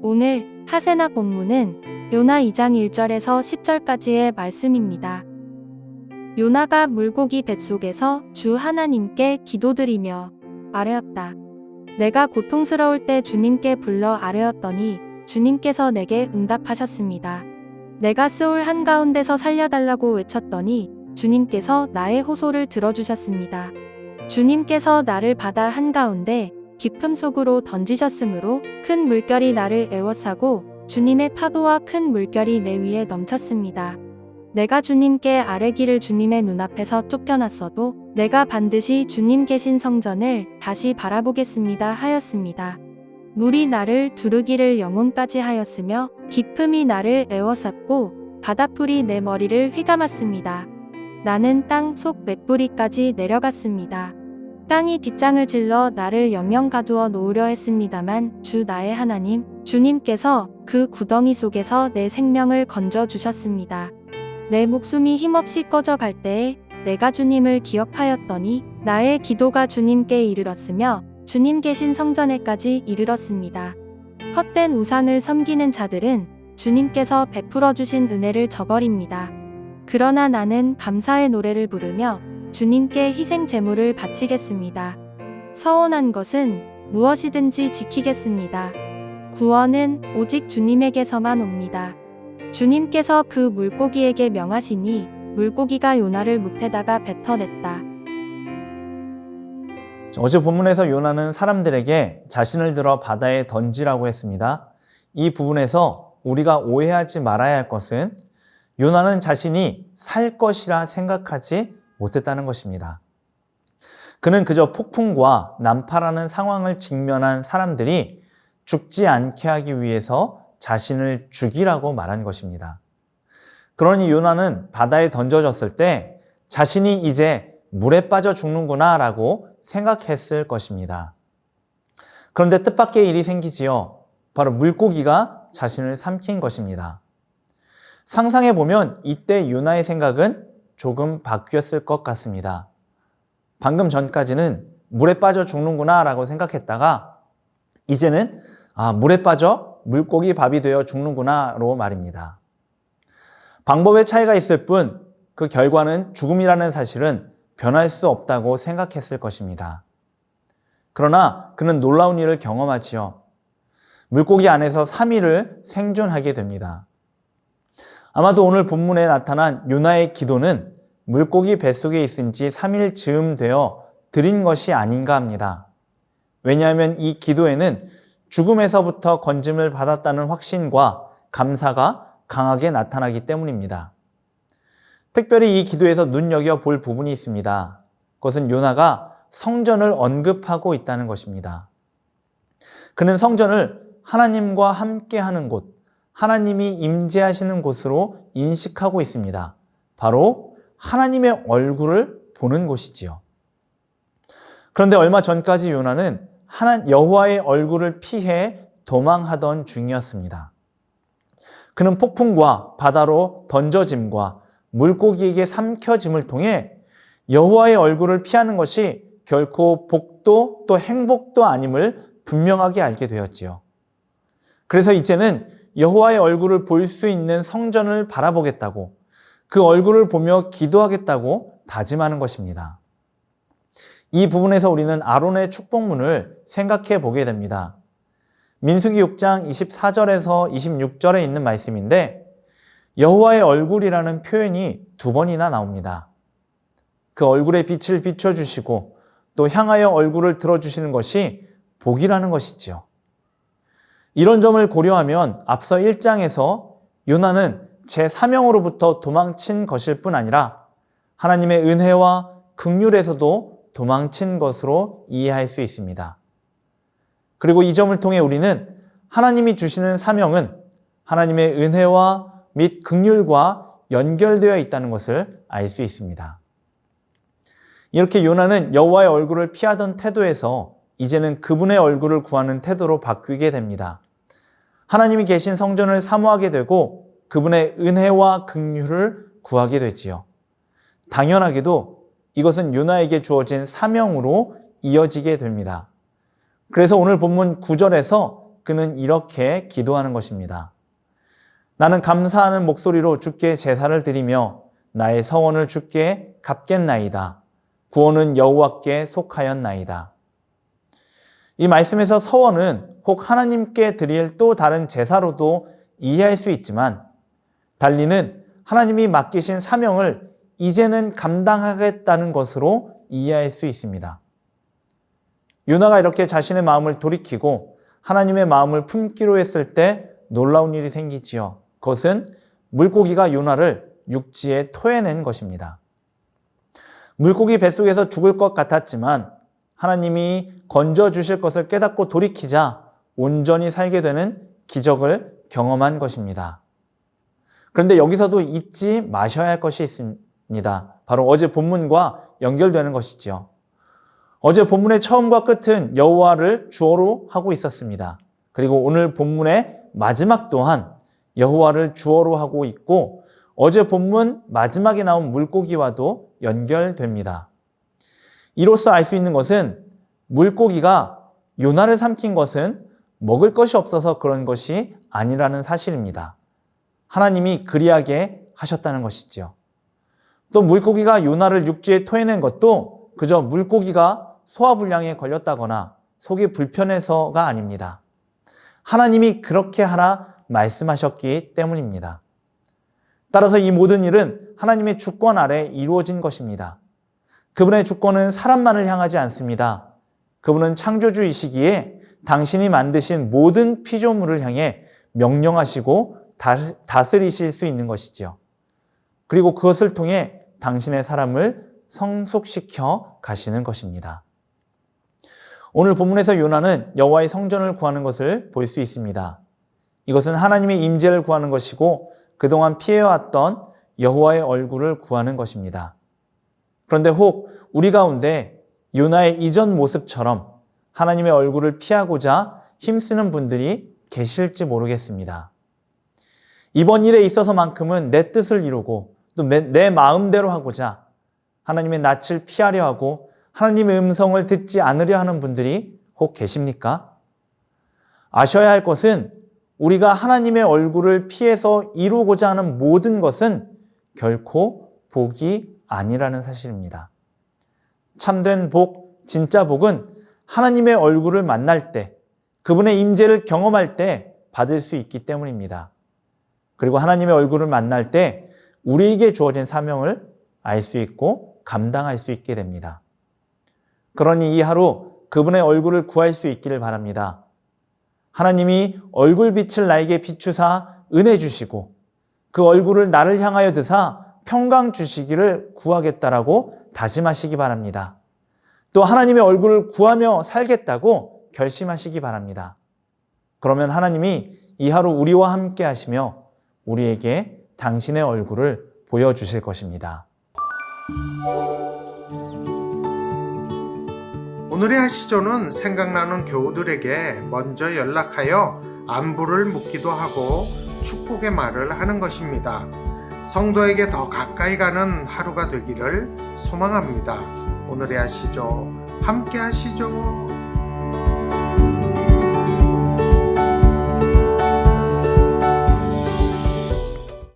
오늘 하세나 본문은 요나 2장 1절에서 10절까지의 말씀입니다. 요나가 물고기 뱃속에서 주 하나님께 기도드리며 아뢰었다. 내가 고통스러울 때 주님께 불러 아뢰었더니 주님께서 내게 응답하셨습니다. 내가 스올 한가운데서 살려달라고 외쳤더니 주님께서 나의 호소를 들어주셨습니다. 주님께서 나를 바다 한가운데 깊음 속으로 던지셨으므로 큰 물결이 나를 에워싸고 주님의 파도와 큰 물결이 내 위에 넘쳤습니다. 내가 주님께 아뢰기를 주님의 눈앞에서 쫓겨났어도 내가 반드시 주님 계신 성전을 다시 바라보겠습니다 하였습니다. 물이 나를 두르기를 영혼까지 하였으며 깊음이 나를 에워쌌고 바닷불이 내 머리를 휘감았습니다. 나는 땅 속 맷뿌리까지 내려갔습니다. 땅이 빗장을 질러 나를 영영 가두어 놓으려 했습니다만 주 나의 하나님 주님께서 그 구덩이 속에서 내 생명을 건져 주셨습니다. 내 목숨이 힘없이 꺼져갈 때에 내가 주님을 기억하였더니 나의 기도가 주님께 이르렀으며 주님 계신 성전에까지 이르렀습니다. 헛된 우상을 섬기는 자들은 주님께서 베풀어 주신 은혜를 저버립니다. 그러나 나는 감사의 노래를 부르며 주님께 희생 제물을 바치겠습니다. 서원한 것은 무엇이든지 지키겠습니다. 구원은 오직 주님에게서만 옵니다. 주님께서 그 물고기에게 명하시니 물고기가 요나를 뭇에다가 뱉어냈다. 어제 본문에서 요나는 사람들에게 자신을 들어 바다에 던지라고 했습니다. 이 부분에서 우리가 오해하지 말아야 할 것은 요나는 자신이 살 것이라 생각하지 못했다는 것입니다. 그는 그저 폭풍과 난파라는 상황을 직면한 사람들이 죽지 않게 하기 위해서 자신을 죽이라고 말한 것입니다. 그러니 요나는 바다에 던져졌을 때 자신이 이제 물에 빠져 죽는구나 라고 생각했을 것입니다. 그런데 뜻밖의 일이 생기지요. 바로 물고기가 자신을 삼킨 것입니다. 상상해보면 이때 요나의 생각은 조금 바뀌었을 것 같습니다. 방금 전까지는 물에 빠져 죽는구나 라고 생각했다가 이제는 물에 빠져 물고기 밥이 되어 죽는구나로 말입니다. 방법의 차이가 있을 뿐 그 결과는 죽음이라는 사실은 변할 수 없다고 생각했을 것입니다. 그러나 그는 놀라운 일을 경험하지요. 물고기 안에서 3일을 생존하게 됩니다. 아마도 오늘 본문에 나타난 요나의 기도는 물고기 뱃속에 있은 지 3일 즈음 되어 드린 것이 아닌가 합니다. 왜냐하면 이 기도에는 죽음에서부터 건짐을 받았다는 확신과 감사가 강하게 나타나기 때문입니다. 특별히 이 기도에서 눈여겨볼 부분이 있습니다. 그것은 요나가 성전을 언급하고 있다는 것입니다. 그는 성전을 하나님과 함께하는 곳, 하나님이 임재하시는 곳으로 인식하고 있습니다. 바로 하나님의 얼굴을 보는 곳이지요. 그런데 얼마 전까지 요나는 여호와의 얼굴을 피해 도망하던 중이었습니다. 그는 폭풍과 바다로 던져짐과 물고기에게 삼켜짐을 통해 여호와의 얼굴을 피하는 것이 결코 복도 또 행복도 아님을 분명하게 알게 되었지요. 그래서 이제는 여호와의 얼굴을 볼 수 있는 성전을 바라보겠다고 그 얼굴을 보며 기도하겠다고 다짐하는 것입니다. 이 부분에서 우리는 아론의 축복문을 생각해 보게 됩니다. 민수기 6장 24절에서 26절에 있는 말씀인데 여호와의 얼굴이라는 표현이 2번이나 나옵니다. 그 얼굴에 빛을 비춰주시고 또 향하여 얼굴을 들어주시는 것이 복이라는 것이지요. 이런 점을 고려하면 앞서 1장에서 요나는 제 사명으로부터 도망친 것일 뿐 아니라 하나님의 은혜와 긍휼에서도 도망친 것으로 이해할 수 있습니다. 그리고 이 점을 통해 우리는 하나님이 주시는 사명은 하나님의 은혜와 및 긍휼과 연결되어 있다는 것을 알 수 있습니다. 이렇게 요나는 여호와의 얼굴을 피하던 태도에서 이제는 그분의 얼굴을 구하는 태도로 바뀌게 됩니다. 하나님이 계신 성전을 사모하게 되고 그분의 은혜와 긍휼을 구하게 되지요. 당연하게도 이것은 요나에게 주어진 사명으로 이어지게 됩니다. 그래서 오늘 본문 9절에서 그는 이렇게 기도하는 것입니다. 나는 감사하는 목소리로 주께 제사를 드리며 나의 서원을 주께 갚겠나이다. 구원은 여호와께 속하였나이다. 이 말씀에서 서원은 혹 하나님께 드릴 또 다른 제사로도 이해할 수 있지만 달리는 하나님이 맡기신 사명을 이제는 감당하겠다는 것으로 이해할 수 있습니다. 요나가 이렇게 자신의 마음을 돌이키고 하나님의 마음을 품기로 했을 때 놀라운 일이 생기지요. 그것은 물고기가 요나를 육지에 토해낸 것입니다. 물고기 뱃속에서 죽을 것 같았지만 하나님이 건져주실 것을 깨닫고 돌이키자 온전히 살게 되는 기적을 경험한 것입니다. 그런데 여기서도 잊지 마셔야 할 것이 있습니다. 바로 어제 본문과 연결되는 것이지요. 어제 본문의 처음과 끝은 여호와를 주어로 하고 있었습니다. 그리고 오늘 본문의 마지막 또한 여호와를 주어로 하고 있고 어제 본문 마지막에 나온 물고기와도 연결됩니다. 이로써 알 수 있는 것은 물고기가 요나를 삼킨 것은 먹을 것이 없어서 그런 것이 아니라는 사실입니다. 하나님이 그리하게 하셨다는 것이지요. 또 물고기가 요나를 육지에 토해낸 것도 그저 물고기가 소화불량에 걸렸다거나 속이 불편해서가 아닙니다. 하나님이 그렇게 하라 말씀하셨기 때문입니다. 따라서 이 모든 일은 하나님의 주권 아래 이루어진 것입니다. 그분의 주권은 사람만을 향하지 않습니다. 그분은 창조주이시기에 당신이 만드신 모든 피조물을 향해 명령하시고 다스리실 수 있는 것이지요. 그리고 그것을 통해 당신의 사람을 성숙시켜 가시는 것입니다. 오늘 본문에서 요나는 여호와의 성전을 구하는 것을 볼 수 있습니다. 이것은 하나님의 임재를 구하는 것이고 그동안 피해왔던 여호와의 얼굴을 구하는 것입니다. 그런데 혹 우리 가운데 요나의 이전 모습처럼 하나님의 얼굴을 피하고자 힘쓰는 분들이 계실지 모르겠습니다. 이번 일에 있어서만큼은 내 뜻을 이루고 또 내 마음대로 하고자 하나님의 낯을 피하려 하고 하나님의 음성을 듣지 않으려 하는 분들이 혹 계십니까? 아셔야 할 것은 우리가 하나님의 얼굴을 피해서 이루고자 하는 모든 것은 결코 복이 아니라는 사실입니다. 참된 복, 진짜 복은 하나님의 얼굴을 만날 때, 그분의 임재를 경험할 때 받을 수 있기 때문입니다. 그리고 하나님의 얼굴을 만날 때 우리에게 주어진 사명을 알 수 있고 감당할 수 있게 됩니다. 그러니 이 하루 그분의 얼굴을 구할 수 있기를 바랍니다. 하나님이 얼굴빛을 나에게 비추사 은혜 주시고 그 얼굴을 나를 향하여 드사 평강 주시기를 구하겠다라고 다짐하시기 바랍니다. 또 하나님의 얼굴을 구하며 살겠다고 결심하시기 바랍니다. 그러면 하나님이 이 하루 우리와 함께 하시며 우리에게 당신의 얼굴을 보여주실 것입니다. 오늘의 하시조는 생각나는 교우들에게 먼저 연락하여 안부를 묻기도 하고 축복의 말을 하는 것입니다. 성도에게 더 가까이 가는 하루가 되기를 소망합니다. 오늘의 하시조 함께 하시죠.